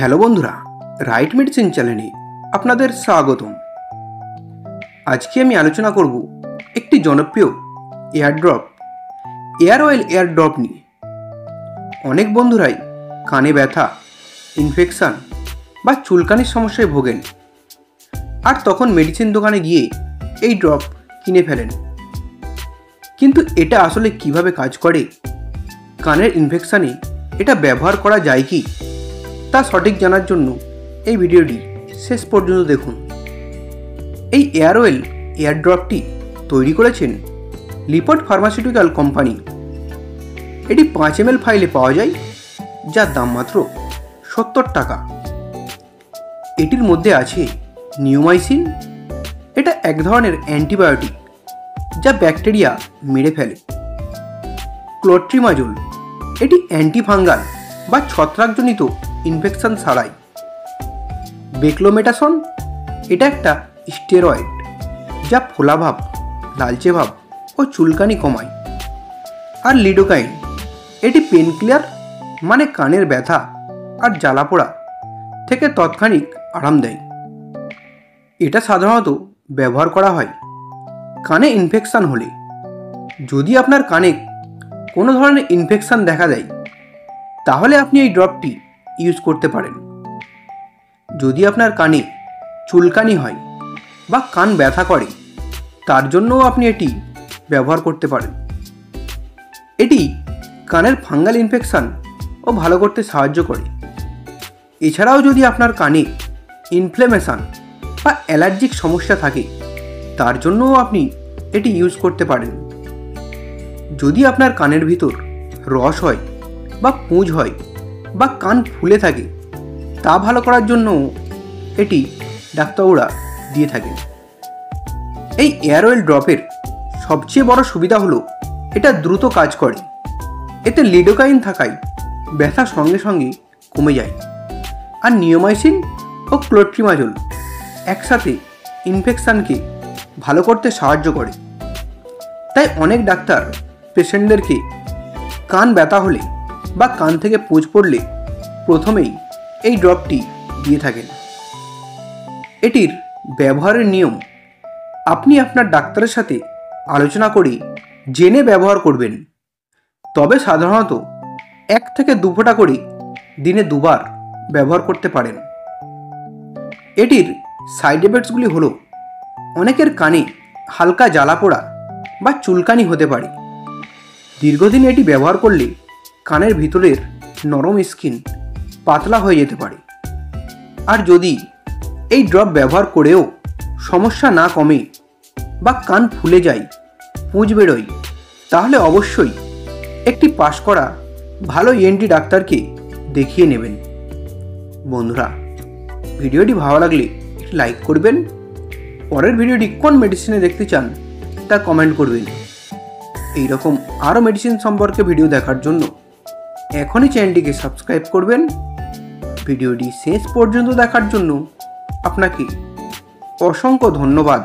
Hello বন্ধুরা, right medicine চ্যানেলে আপনাদের স্বাগতম। আজকে আমি আলোচনা করব একটি জনপ্রিয় এয়ারড্রপ এয়ার অয়েল এয়ারড্রপ নিয়ে। অনেক বন্ধুরাই কানে ব্যথা, ইনফেকশান বা চুলকানির সমস্যায় ভোগেন, আর তখন মেডিসিন দোকানে গিয়ে এই ড্রপ কিনে ফেলেন। কিন্তু এটা আসলে কিভাবে কাজ করে, কানের ইনফেকশানে এটা ব্যবহার করা যায় কি, তা সঠিক জানার জন্য এই ভিডিওটি শেষ পর্যন্ত দেখুন। এই এয়ার অয়েল এয়ারড্রপটি তৈরি করেছেন লিপট ফার্মাসিউটিক্যাল কোম্পানি। এটি 5 ml ফাইলে পাওয়া যায়, যার দাম মাত্র 70 টাকা। এটির মধ্যে আছে নিওমাইসিন। এটা এক ধরনের অ্যান্টিবায়োটিক যা ব্যাকটেরিয়া মেরে ফেলে। ক্লোট্রিমাজোল, এটি অ্যান্টিফাঙ্গাল বা ছত্রাকজনিত ইনফেকশন ছাড়াই। বেক্লোমেটাসন, এটা একটা স্টেরয়েড যা ফোলাভাব, লালচে ভাব ও চুলকানি কমায়। আর লিডোকাইন, এটি পেনকিলার, মানে কানের ব্যথা আর জ্বালাপোড়া থেকে তৎক্ষণিক আরাম দেয়। এটা সাধারণত ব্যবহার করা হয় কানে ইনফেকশান হলে। যদি আপনার কানে কোনো ধরনের ইনফেকশান দেখা দেয়, তাহলে আপনি এই ড্রপটি ইউজ করতে পারেন। যদি আপনার কানে চুলকানি হয় বা কান ব্যথা করে, তার জন্যও আপনি এটি ব্যবহার করতে পারেন। এটি কানের ফাঙ্গাল ইনফেকশান ও ভালো করতে সাহায্য করে। এছাড়াও যদি আপনার কানে ইনফ্লেমেশন বা অ্যালার্জিক সমস্যা থাকে, তার জন্যও আপনি এটি ইউজ করতে পারেন। যদি আপনার কানের ভিতর রস হয় বা পুঁজ হয় বা কান ফুলে থাকে, তা ভালো করার জন্য এটি ডাক্তাররা দিয়ে থাকেন। এই এয়ার অয়েল ড্রপের সবচেয়ে বড় সুবিধা হলো এটা দ্রুত কাজ করে। এতে লিডোকাইন থাকায় ব্যথা সঙ্গে সঙ্গে কমে যায়। আর নিওমাইসিন ও ক্লোট্রিমাজোল একসাথে ইনফেকশানকে ভালো করতে সাহায্য করে। তাই অনেক ডাক্তার পেশেন্টদেরকে কান ব্যথা হলে বা কান থেকে পুঁজ পড়লে প্রথমেই এই ড্রপটি দিয়ে থাকেন। এটির ব্যবহারের নিয়ম আপনি আপনার ডাক্তারের সাথে আলোচনা করে জেনে ব্যবহার করবেন। তবে সাধারণত 1 থেকে 2 ফোঁটা করে দিনে 2 বার ব্যবহার করতে পারেন। এটির সাইড এফেক্টসগুলি হলো, অনেকের কানে হালকা জ্বালাপোড়া বা চুলকানি হতে পারে। দীর্ঘদিন এটি ব্যবহার করলে কানের ভিতরের নরম স্কিন পাতলা হয়ে যেতে পারে। আর যদি এই ড্রপ ব্যবহার করেও সমস্যা না কমে বা কান ফুলে যায়, পুঁজ বেরোয়, তাহলে অবশ্যই একটি পাস করা ভালো ENT ডাক্তারকে দেখিয়ে নেবেন। বন্ধুরা, ভিডিওটি ভালো লাগলে একটি লাইক করবেন। পরের ভিডিওটি কোন মেডিসিনে দেখতে চান তা কমেন্ট করবেন। এইরকম আরও মেডিসিন সম্পর্কে ভিডিও দেখার জন্য এখনই চ্যানেলটিকে সাবস্ক্রাইব করবেন। ভিডিওটি শেষ পর্যন্ত দেখার জন্য আপনাকে অসংখ্য ধন্যবাদ।